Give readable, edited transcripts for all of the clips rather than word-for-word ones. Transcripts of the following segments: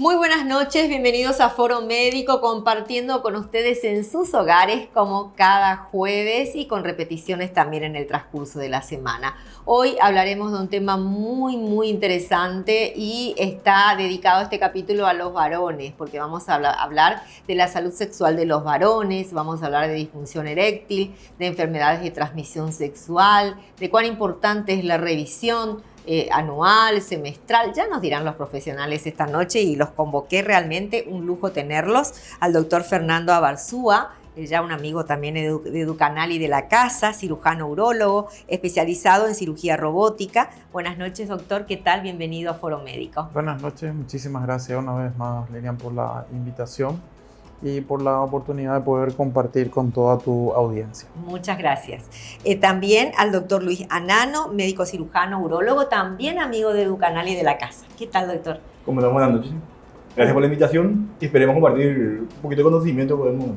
Muy buenas noches, bienvenidos a Foro Médico, compartiendo con ustedes en sus hogares como cada jueves y con repeticiones también en el transcurso de la semana. Hoy hablaremos de un tema muy interesante y está dedicado este capítulo a los varones, porque vamos a hablar de la salud sexual de los varones, vamos a hablar de disfunción eréctil, de enfermedades de transmisión sexual, de cuán importante es la revisión anual, semestral. Ya nos dirán los profesionales esta noche y los convoqué, realmente un lujo tenerlos, al doctor Fernando Abarzúa, ya un amigo también de Educanal y de la casa, cirujano urólogo, especializado en cirugía robótica. Buenas noches, doctor, ¿qué tal? Bienvenido a Foro Médico. Buenas noches, muchísimas gracias una vez más, Lilian, por la invitación y por la oportunidad de poder compartir con toda tu audiencia. Muchas gracias. También al doctor Luis Anano, médico cirujano urólogo, también amigo de Educanal y de la casa. ¿Qué tal, doctor? ¿Cómo están? Buenas noches. Gracias por la invitación y esperemos compartir un poquito de conocimiento, podemos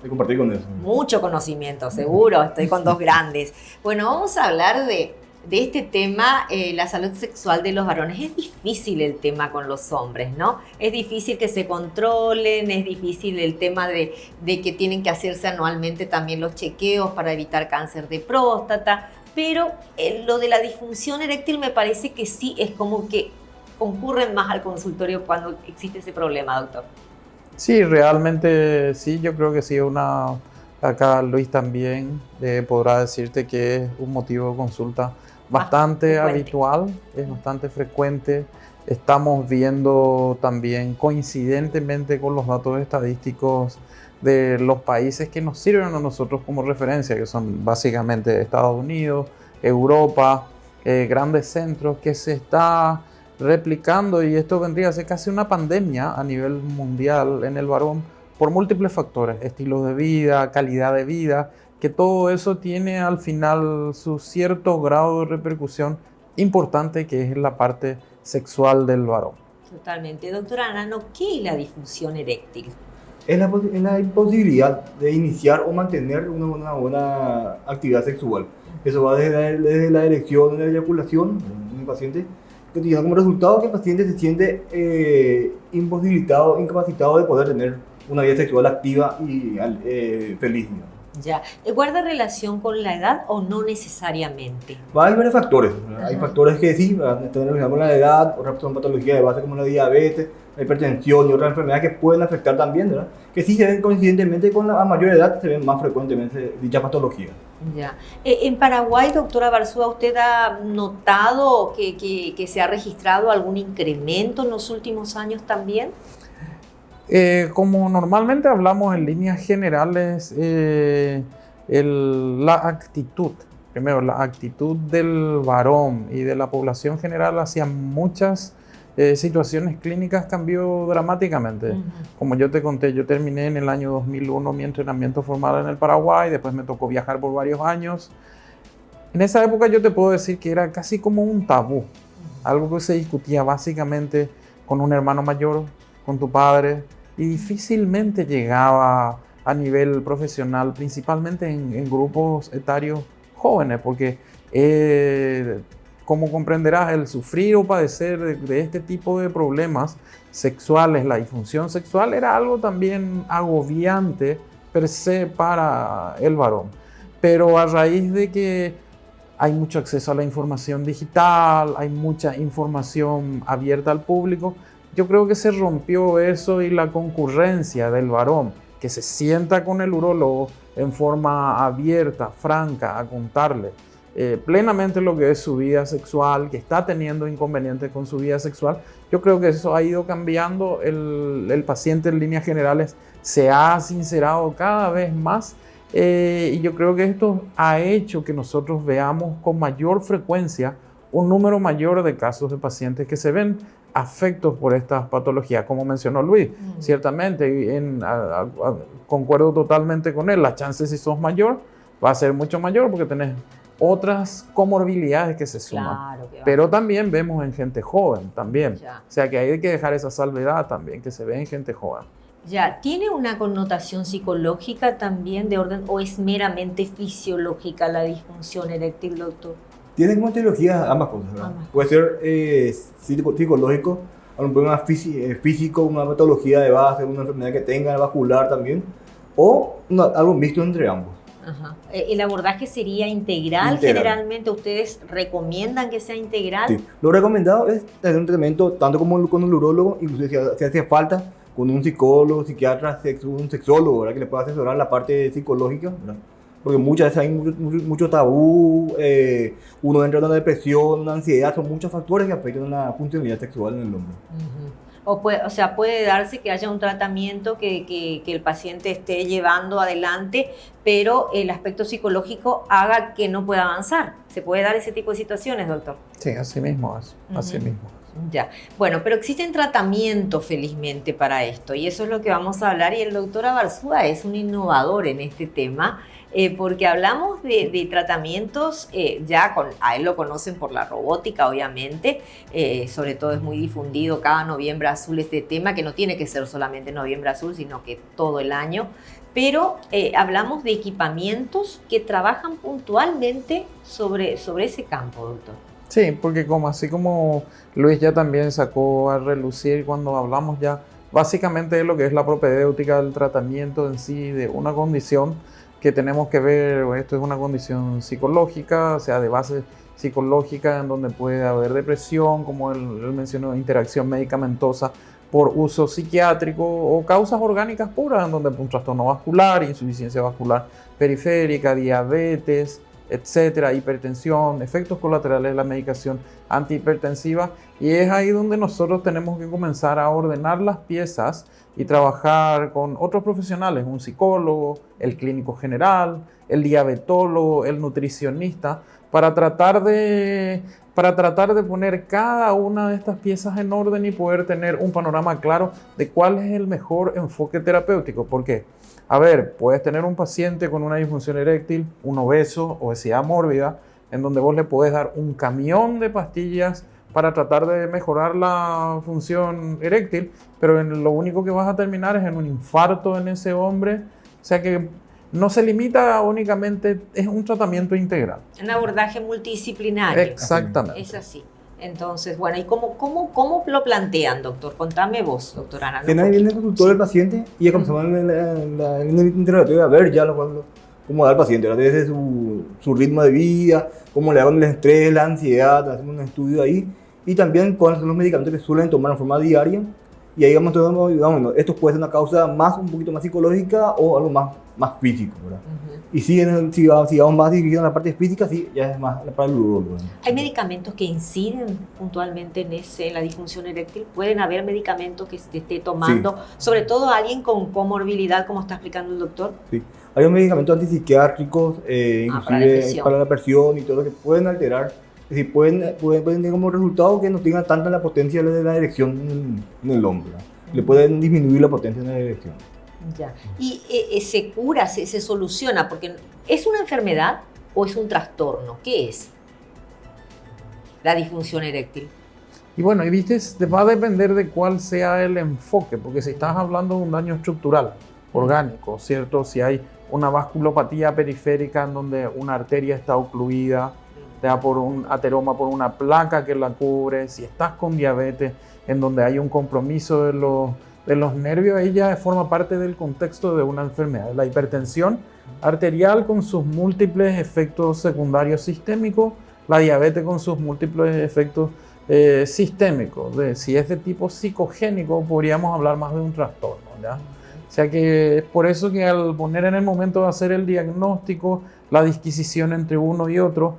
compartir con eso. Mucho conocimiento, seguro, estoy con dos grandes. Bueno, vamos a hablar de este tema, la salud sexual de los varones. Es difícil el tema con los hombres, ¿no? Es difícil que se controlen, es difícil el tema de que tienen que hacerse anualmente también los chequeos para evitar cáncer de próstata, pero lo de la disfunción eréctil me parece que sí es como que concurren más al consultorio cuando existe ese problema, doctor. Sí, realmente sí, yo creo que sí, acá Luis también podrá decirte que es un motivo de consulta bastante habitual, es bastante frecuente. Estamos viendo también, coincidentemente con los datos estadísticos de los países que nos sirven a nosotros como referencia, que son básicamente Estados Unidos, Europa, grandes centros, que se está replicando, y esto vendría a ser casi una pandemia a nivel mundial en el varón por múltiples factores, estilos de vida, calidad de vida, que todo eso tiene al final su cierto grado de repercusión importante, que es la parte sexual del varón. Totalmente. Doctora Anano, ¿qué es la disfunción eréctil? Es la imposibilidad de iniciar o mantener una buena actividad sexual. Eso va desde la erección, la eyaculación en el paciente, que tiene como resultado que el paciente se siente imposibilitado, incapacitado de poder tener una vida sexual activa y feliz. Ya. ¿Guarda relación con la edad o no necesariamente? Hay varios factores. Hay factores que sí, están relacionados con la edad, otras son patologías de base como la diabetes, la hipertensión y otras enfermedades que pueden afectar también, ¿verdad? Que sí se ven coincidentemente con a mayor edad, se ven más frecuentemente dicha patología. Ya. En Paraguay, doctora Abarzúa, ¿usted ha notado que se ha registrado algún incremento en los últimos años también? Como normalmente hablamos en líneas generales, la actitud del varón y de la población general hacia muchas situaciones clínicas cambió dramáticamente. Como yo te conté, yo terminé en el año 2001 mi entrenamiento formal en el Paraguay, después me tocó viajar por varios años. En esa época yo te puedo decir que era casi como un tabú, algo que se discutía básicamente con un hermano mayor, con tu padre, y difícilmente llegaba a nivel profesional, principalmente en grupos etarios jóvenes, porque como comprenderás, el sufrir o padecer de este tipo de problemas sexuales, la disfunción sexual, era algo también agobiante per se para el varón. Pero a raíz de que hay mucho acceso a la información digital, hay mucha información abierta al público, yo creo que se rompió eso, y la concurrencia del varón que se sienta con el urólogo en forma abierta, franca, a contarle plenamente lo que es su vida sexual, que está teniendo inconvenientes con su vida sexual. Yo creo que eso ha ido cambiando. El paciente en líneas generales se ha sincerado cada vez más, y yo creo que esto ha hecho que nosotros veamos con mayor frecuencia un número mayor de casos de pacientes que se ven afectos por estas patologías, como mencionó Luis. Ciertamente, concuerdo totalmente con él, las chances, si sos mayor, va a ser mucho mayor porque tenés otras comorbilidades que se suman. Claro, pero también vemos en gente joven también. Ya. O sea que hay que dejar esa salvedad también, que se ve en gente joven. Ya, ¿tiene una connotación psicológica también de orden o es meramente fisiológica la disfunción eréctil, doctor? Tiene como etiología ambas cosas, ¿verdad? Puede ser psicológico algún problema físico, una patología de base, una enfermedad que tenga, vascular también, o algo mixto entre ambos. Ajá. ¿El abordaje sería integral? Generalmente ustedes recomiendan que sea integral. Sí. Lo recomendado es hacer un tratamiento tanto como con el urólogo, incluso si hace falta, con un psicólogo, psiquiatra, un sexólogo, ¿verdad? Que le pueda asesorar la parte psicológica, ¿verdad? Porque muchas veces hay mucho tabú, uno entra en una depresión, una ansiedad, son muchos factores que afectan la funcionalidad sexual en el hombre. O sea, puede darse que haya un tratamiento que el paciente esté llevando adelante, pero el aspecto psicológico haga que no pueda avanzar. ¿Se puede dar ese tipo de situaciones, doctor? Sí, así mismo es, así mismo es. Ya, bueno, pero existen tratamientos felizmente para esto y eso es lo que vamos a hablar y el doctor Abarzúa es un innovador en este tema porque hablamos de tratamientos, a él lo conocen por la robótica obviamente, sobre todo es muy difundido cada noviembre azul este tema que no tiene que ser solamente noviembre azul sino que todo el año, pero hablamos de equipamientos que trabajan puntualmente sobre ese campo, doctor. Sí, porque así como Luis ya también sacó a relucir cuando hablamos ya básicamente de lo que es la propedéutica del tratamiento en sí de una condición que tenemos que ver, esto es una condición psicológica, o sea, de base psicológica en donde puede haber depresión, como él mencionó, interacción medicamentosa por uso psiquiátrico o causas orgánicas puras, en donde un trastorno vascular, insuficiencia vascular periférica, diabetes, etcétera, hipertensión, efectos colaterales de la medicación antihipertensiva, y es ahí donde nosotros tenemos que comenzar a ordenar las piezas y trabajar con otros profesionales, un psicólogo, el clínico general, el diabetólogo, el nutricionista, para tratar de poner cada una de estas piezas en orden y poder tener un panorama claro de cuál es el mejor enfoque terapéutico. ¿Por qué? A ver, puedes tener un paciente con una disfunción eréctil, un obeso, obesidad mórbida, en donde vos le podés dar un camión de pastillas para tratar de mejorar la función eréctil, pero lo único que vas a terminar es en un infarto en ese hombre. O sea que no se limita únicamente, es un tratamiento integral. Un abordaje multidisciplinario. Exactamente. Es así. Entonces, bueno, ¿y cómo lo plantean, doctor? Contame vos, doctora Ana. Que nadie viene al consultorio del paciente y ya comenzamos en el interrogatorio a ver ya cómo da el paciente, ¿verdad? Desde su ritmo de vida, cómo le da con el estrés, la ansiedad, hacemos un estudio ahí y también cuáles son los medicamentos que suelen tomar en forma diaria y ahí vamos, esto puede ser una causa un poquito más psicológica o algo más físico, ¿verdad? Y si vamos más dirigidos a la parte física, sí, ya es más para el urólogo. ¿Hay medicamentos que inciden puntualmente en la disfunción eréctil? ¿Pueden haber medicamentos que se esté tomando, sobre todo alguien con comorbilidad, como está explicando el doctor? Sí, hay medicamentos antipsiquiátricos, inclusive para la presión y todo, que pueden alterar, es decir, pueden tener como resultado que no tengan tanta la potencia de la erección en el hombro, ¿verdad? Le pueden disminuir la potencia en la erección. Ya. ¿Y se cura, se soluciona? Porque ¿es una enfermedad o es un trastorno? ¿Qué es la disfunción eréctil? Y bueno, y viste, va a depender de cuál sea el enfoque, porque si estás hablando de un daño estructural, orgánico, ¿cierto? Si hay una vasculopatía periférica en donde una arteria está ocluida, sea por un ateroma, por una placa que la cubre, si estás con diabetes, en donde hay un compromiso de los nervios, ella forma parte del contexto de una enfermedad. La hipertensión arterial con sus múltiples efectos secundarios sistémicos, la diabetes con sus múltiples efectos sistémicos. Si es de tipo psicogénico, podríamos hablar más de un trastorno, ¿ya? O sea que es por eso que al poner en el momento de hacer el diagnóstico, la disquisición entre uno y otro,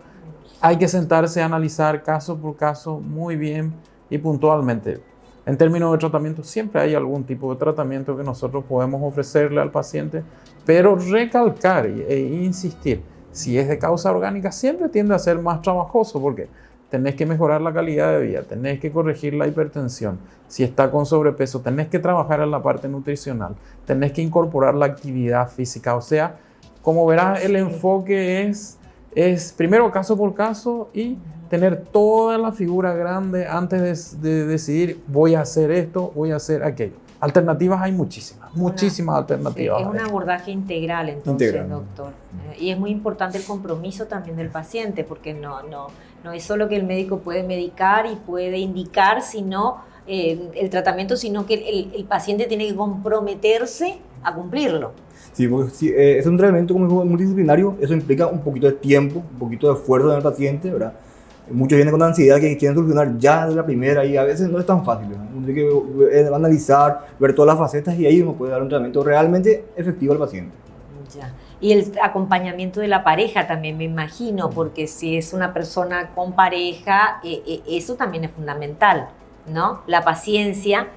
hay que sentarse a analizar caso por caso muy bien y puntualmente. En términos de tratamiento, siempre hay algún tipo de tratamiento que nosotros podemos ofrecerle al paciente, pero recalcar e insistir, si es de causa orgánica, siempre tiende a ser más trabajoso porque tenés que mejorar la calidad de vida, tenés que corregir la hipertensión, si está con sobrepeso, tenés que trabajar en la parte nutricional, tenés que incorporar la actividad física. O sea, como verás, el enfoque es primero caso por caso y tener toda la figura grande antes de decidir voy a hacer esto, voy a hacer aquello. Alternativas hay muchísimas alternativas. Es un abordaje integral entonces, doctor. Y es muy importante el compromiso también del paciente, porque no es solo que el médico puede medicar y puede indicar, sino el tratamiento, sino que el paciente tiene que comprometerse a cumplirlo. Sí, porque si es un tratamiento como multidisciplinario, eso implica un poquito de tiempo, un poquito de esfuerzo en el paciente, ¿verdad? Muchos vienen con ansiedad que quieren solucionar ya de la primera y a veces no es tan fácil, ¿verdad? Uno tiene que analizar, ver todas las facetas y ahí uno puede dar un tratamiento realmente efectivo al paciente. Ya. Y el acompañamiento de la pareja también, me imagino, porque si es una persona con pareja, eso también es fundamental, ¿no? La paciencia,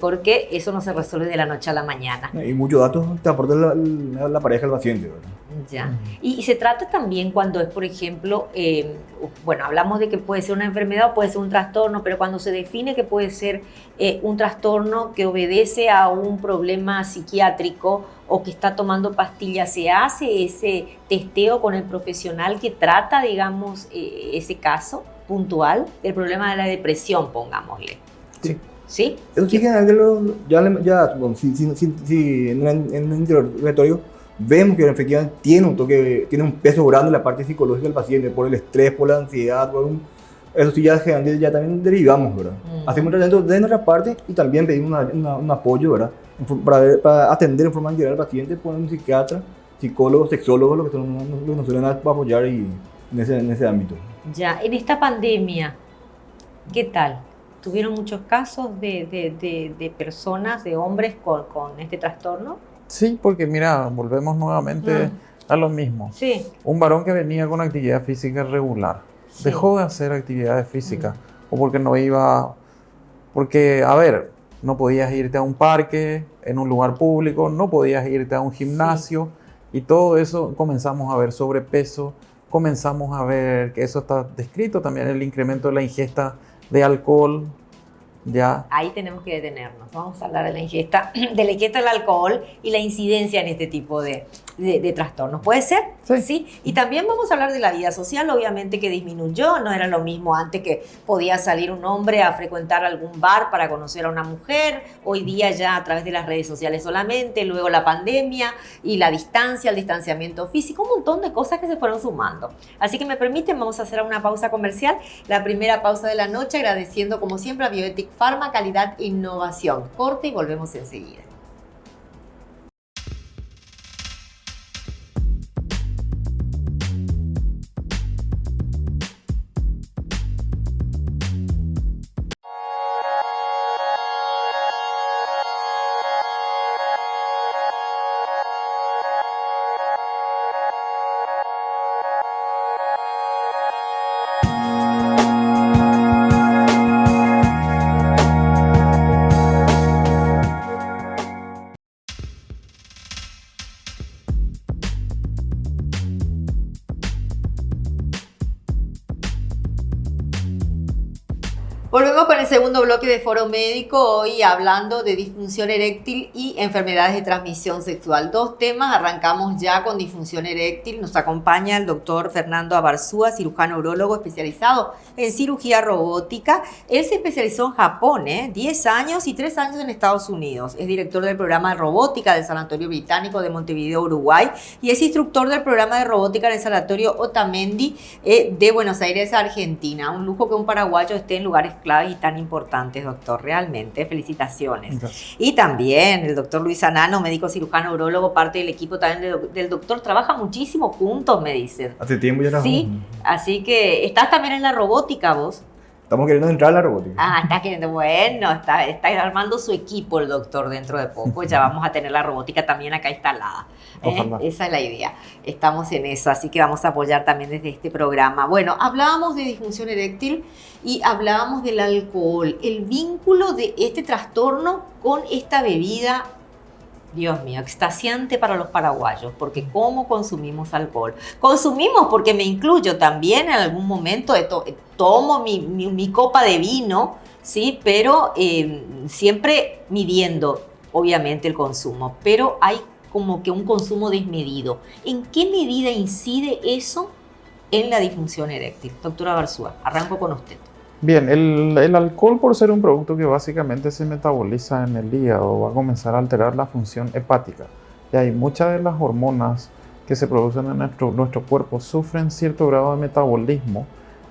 porque eso no se resuelve de la noche a la mañana. Y muchos datos te aporta la pareja al paciente, ¿verdad? Ya. Y se trata también cuando es, por ejemplo, bueno, hablamos de que puede ser una enfermedad o puede ser un trastorno, pero cuando se define que puede ser un trastorno que obedece a un problema psiquiátrico o que está tomando pastillas, ¿se hace ese testeo con el profesional que trata, digamos, ese caso puntual del problema de la depresión, pongámosle? Sí. ¿Sí? Eso sí, generalmente bueno, si en el interrogatorio vemos que efectivamente tiene un peso grande en la parte psicológica del paciente por el estrés, por la ansiedad, eso sí ya generalmente ya también derivamos, ¿verdad? Hacemos un tratamiento de nuestra parte y también pedimos un apoyo, ¿verdad? Para atender en forma integral al paciente por un psiquiatra, psicólogo, sexólogo, lo que nos suelen apoyar en ese ámbito. Ya, en esta pandemia, ¿qué tal? ¿Tuvieron muchos casos de personas, de hombres con este trastorno? Sí, porque mira, volvemos nuevamente a lo mismo. Sí. Un varón que venía con actividad física regular, Sí. dejó de hacer actividades físicas, o porque no iba, porque, a ver, no podías irte a un parque, en un lugar público, no podías irte a un gimnasio, y todo eso comenzamos a ver sobrepeso, comenzamos a ver que eso está descrito también, el incremento de la ingesta de alcohol. Ya. Ahí tenemos que detenernos. Vamos a hablar de la ingesta del alcohol y la incidencia en este tipo de trastornos. ¿Puede ser? Sí. Y también vamos a hablar de la vida social, obviamente que disminuyó. No era lo mismo antes que podía salir un hombre a frecuentar algún bar para conocer a una mujer. Hoy día ya a través de las redes sociales solamente, luego la pandemia y la distancia, el distanciamiento físico, un montón de cosas que se fueron sumando. Así que me permiten, vamos a hacer una pausa comercial, la primera pausa de la noche, agradeciendo como siempre a Bioetic Pharma, calidad e innovación. Corte y volvemos enseguida. Volvemos con el segundo bloque de Foro Médico, hoy hablando de disfunción eréctil y enfermedades de transmisión sexual. Dos temas, arrancamos ya con disfunción eréctil. Nos acompaña el doctor Fernando Abarzúa, cirujano urólogo especializado en cirugía robótica. Él se especializó en Japón, 10 años y 3 años en Estados Unidos. Es director del programa de robótica del Sanatorio Británico de Montevideo, Uruguay, y es instructor del programa de robótica en el Sanatorio Otamendi de Buenos Aires, Argentina. Un lujo que un paraguayo esté en lugares claves y tan importantes, doctor, realmente, felicitaciones. Gracias. Y también el doctor Luis Anano, médico cirujano urólogo, parte del equipo también del doctor, trabaja muchísimo juntos, me dicen. Hace tiempo ya trabajamos. Sí, así que, ¿estás también en la robótica vos? Estamos queriendo entrar a la robótica. Está queriendo, bueno, está armando su equipo el doctor dentro de poco, ya vamos a tener la robótica también acá instalada. Esa es la idea, estamos en eso, así que vamos a apoyar también desde este programa. Bueno, hablábamos de disfunción eréctil y hablábamos del alcohol, el vínculo de este trastorno con esta bebida, Dios mío, extasiante para los paraguayos, porque ¿cómo consumimos alcohol? Consumimos porque me incluyo también en algún momento, tomo mi copa de vino, ¿sí? Pero siempre midiendo, obviamente, el consumo, pero hay como que un consumo desmedido. ¿En qué medida incide eso en la disfunción eréctil? Doctora Abarzúa, arranco con usted. Bien, el alcohol, por ser un producto que básicamente se metaboliza en el hígado, va a comenzar a alterar la función hepática. Y hay muchas de las hormonas que se producen en nuestro cuerpo sufren cierto grado de metabolismo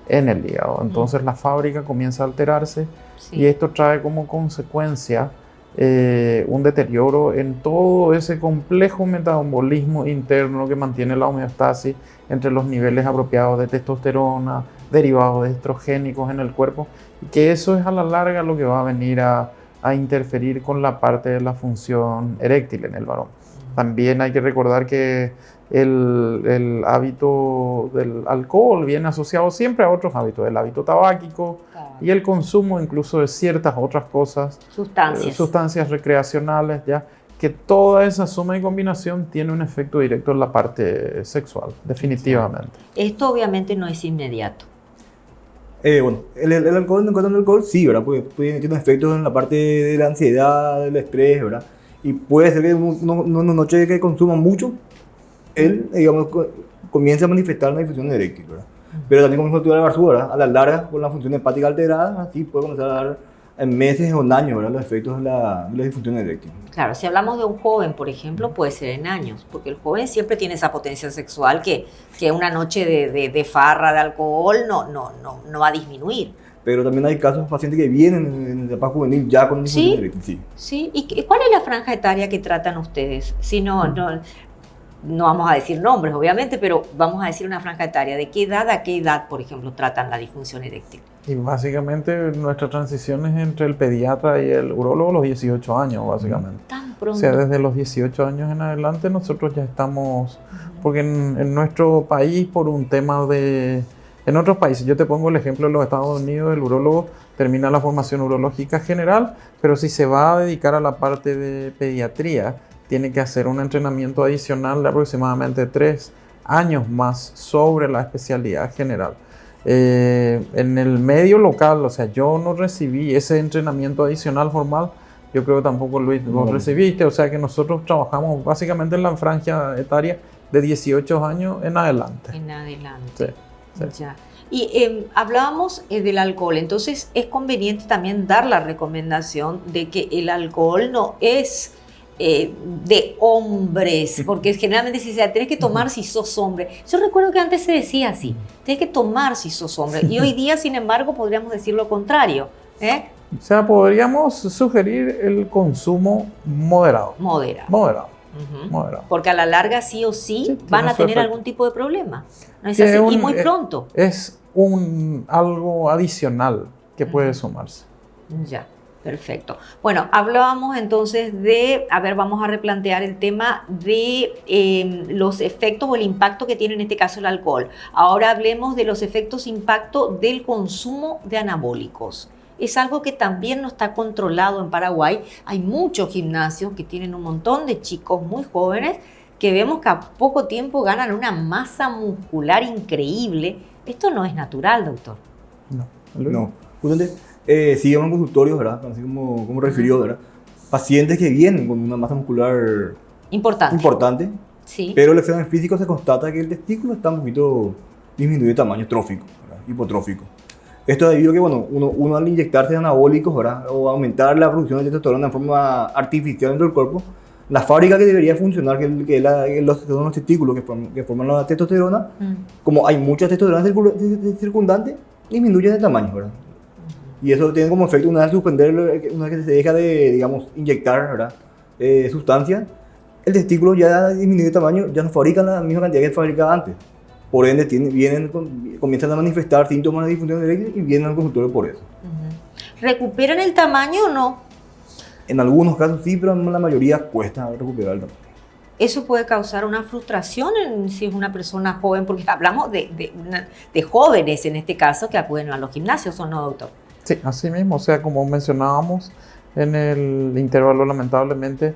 en el hígado. Entonces la fábrica comienza a alterarse Sí. Y esto trae como consecuencia un deterioro en todo ese complejo metabolismo interno que mantiene la homeostasis entre los niveles apropiados de testosterona, derivados de estrogénicos en el cuerpo, y que eso es a la larga lo que va a venir a interferir con la parte de la función eréctil en el varón. También hay que recordar que el hábito del alcohol viene asociado siempre a otros hábitos, el hábito tabáquico, Claro. y el consumo incluso de ciertas otras cosas, sustancias recreacionales, ya, que toda esa suma y combinación tiene un efecto directo en la parte sexual, definitivamente. Esto obviamente no es inmediato. Bueno, el alcohol, en cuanto al alcohol, sí, ¿verdad? Puede tener efectos en la parte de la ansiedad, del estrés, ¿verdad? Y puede ser que una noche que consuma mucho, él, digamos, comienza a manifestar una disfunción eréctil, ¿verdad? Pero también como dijo la Garzú, ¿verdad? A la larga, con la función hepática alterada, así puede comenzar a dar en meses o en años, ¿verdad? Los efectos de la disfunción eréctil. Claro, si hablamos de un joven, por ejemplo, puede ser en años, porque el joven siempre tiene esa potencia sexual que una noche de farra, de alcohol, no va a disminuir. Pero también hay casos de pacientes que vienen en etapa juvenil ya con disfunción eréctil, sí. Sí, ¿y cuál es la franja etaria que tratan ustedes? Si no vamos a decir nombres, obviamente, pero vamos a decir una franja etaria. ¿De qué edad a qué edad, por ejemplo, tratan la disfunción eréctil? Y básicamente nuestra transición es entre el pediatra y el urólogo los 18 años, básicamente. Tan pronto. O sea, desde los 18 años en adelante nosotros ya estamos, porque en nuestro país por un tema de... En otros países, yo te pongo el ejemplo de los Estados Unidos, el urólogo termina la formación urológica general, pero si se va a dedicar a la parte de pediatría, tiene que hacer un entrenamiento adicional de aproximadamente 3 años más sobre la especialidad general. En el medio local, o sea, yo no recibí ese entrenamiento adicional formal, yo creo que tampoco Luis vos recibiste, o sea que nosotros trabajamos básicamente en la franja etaria de 18 años en adelante. En adelante. Sí, sí. Ya. Y hablábamos del alcohol, entonces es conveniente también dar la recomendación de que el alcohol no es de hombres, porque generalmente se dice, tenés que tomar si sos hombre. Yo recuerdo que antes se decía así, tenés que tomar si sos hombre, y hoy día, sin embargo, podríamos decir lo contrario, ¿eh? O sea, podríamos sugerir el consumo moderado. Moderado. Moderado. Porque a la larga sí o sí van a tener algún tipo de problema. ¿No es así? Y muy pronto. Es algo adicional que puede sumarse. Ya. Perfecto. Bueno, hablábamos entonces de, vamos a replantear el tema de los efectos o el impacto que tiene en este caso el alcohol. Ahora hablemos de los efectos impacto del consumo de anabólicos. Es algo que también no está controlado en Paraguay. Hay muchos gimnasios que tienen un montón de chicos muy jóvenes que vemos que a poco tiempo ganan una masa muscular increíble. Esto no es natural, doctor. No. Justamente, siguen consultorios, ¿verdad? Así como refirió, ¿verdad? Pacientes que vienen con una masa muscular importante, sí. Pero el examen físico se constata que el testículo está un poquito disminuido de tamaño, trófico, ¿verdad? Hipotrófico. Esto debido a que, bueno, uno al inyectarse anabólicos, ¿verdad? O aumentar la producción de testosterona de forma artificial dentro del cuerpo, la fábrica que debería funcionar, que son los testículos que forman la testosterona, como hay mucha testosterona circundante, disminuye de tamaño, ¿verdad? Y eso tiene como efecto, una vez que se deja de, digamos, inyectar, ¿verdad? Sustancias, el testículo ya disminuye de tamaño, ya no fabrica la misma cantidad que fabricaba antes. Por ende, comienzan a manifestar síntomas de disfunción eréctil y vienen al consultorio por eso. ¿Recuperan el tamaño o no? En algunos casos sí, pero en la mayoría cuesta recuperar el tamaño. Eso puede causar una frustración si es una persona joven, porque hablamos de jóvenes en este caso que acuden a los gimnasios, ¿o no, doctor? Sí, así mismo, o sea, como mencionábamos en el intervalo, lamentablemente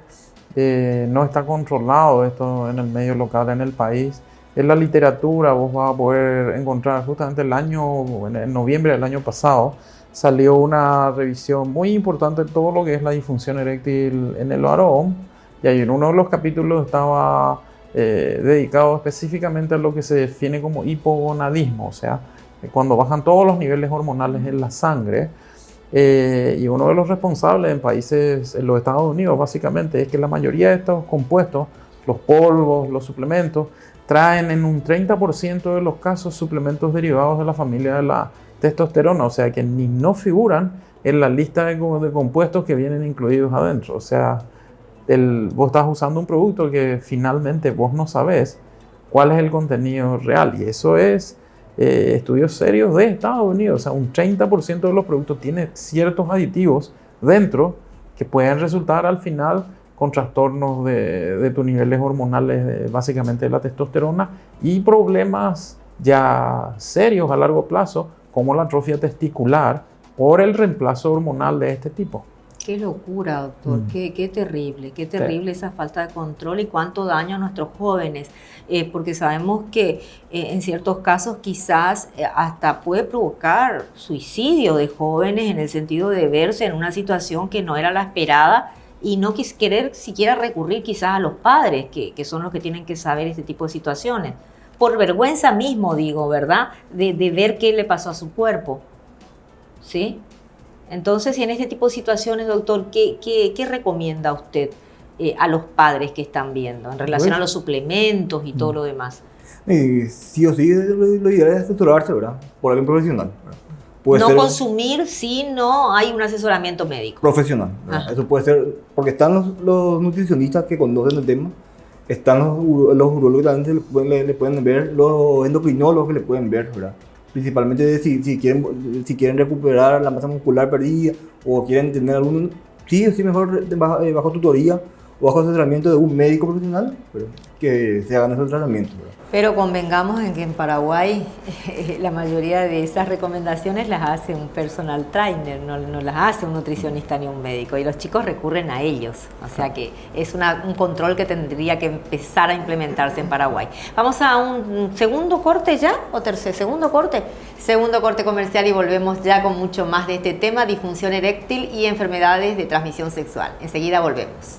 no está controlado esto en el medio local, en el país. En la literatura vos vas a poder encontrar justamente en noviembre del año pasado, salió una revisión muy importante de todo lo que es la disfunción eréctil en el varón, y ahí en uno de los capítulos estaba dedicado específicamente a lo que se define como hipogonadismo, o sea, cuando bajan todos los niveles hormonales en la sangre. Y uno de los responsables en países, en los Estados Unidos básicamente, es que la mayoría de estos compuestos, los polvos, los suplementos, traen en un 30% de los casos suplementos derivados de la familia de la testosterona, o sea que ni no figuran en la lista de compuestos que vienen incluidos adentro. O sea, vos estás usando un producto que finalmente vos no sabés cuál es el contenido real. Y eso es estudios serios de Estados Unidos. O sea, un 30% de los productos tiene ciertos aditivos dentro que pueden resultar al final con trastornos de tus niveles hormonales, básicamente de la testosterona, y problemas ya serios a largo plazo, como la atrofia testicular, por el reemplazo hormonal de este tipo. Qué locura, doctor, qué terrible esa falta de control y cuánto daño a nuestros jóvenes, porque sabemos que en ciertos casos quizás hasta puede provocar suicidio de jóvenes en el sentido de verse en una situación que no era la esperada y no querer siquiera recurrir quizás a los padres, que son los que tienen que saber este tipo de situaciones. Por vergüenza mismo, digo, ¿verdad? De ver qué le pasó a su cuerpo, ¿sí? Entonces, en este tipo de situaciones, doctor, ¿qué recomienda usted a los padres que están viendo en relación a los suplementos y todo lo demás? Sí o sí, lo ideal es asesorarse, ¿verdad? Por alguien profesional, ¿verdad? Puede no ser consumir si no hay un asesoramiento médico. Profesional, ¿verdad? Eso puede ser, porque están los nutricionistas que conocen el tema, están los urólogos que también le pueden ver, los endocrinólogos que le pueden ver, ¿verdad? Principalmente si quieren recuperar la masa muscular perdida o quieren tener algún, sí mejor bajo tutoría o bajo asesoramiento de un médico profesional, ¿verdad? Que se hagan esos tratamientos, ¿verdad? Pero convengamos en que en Paraguay la mayoría de esas recomendaciones las hace un personal trainer, no las hace un nutricionista ni un médico, y los chicos recurren a ellos. O sea que es un control que tendría que empezar a implementarse en Paraguay. Vamos a un segundo corte ya, o segundo corte comercial, y volvemos ya con mucho más de este tema, disfunción eréctil y enfermedades de transmisión sexual. Enseguida volvemos.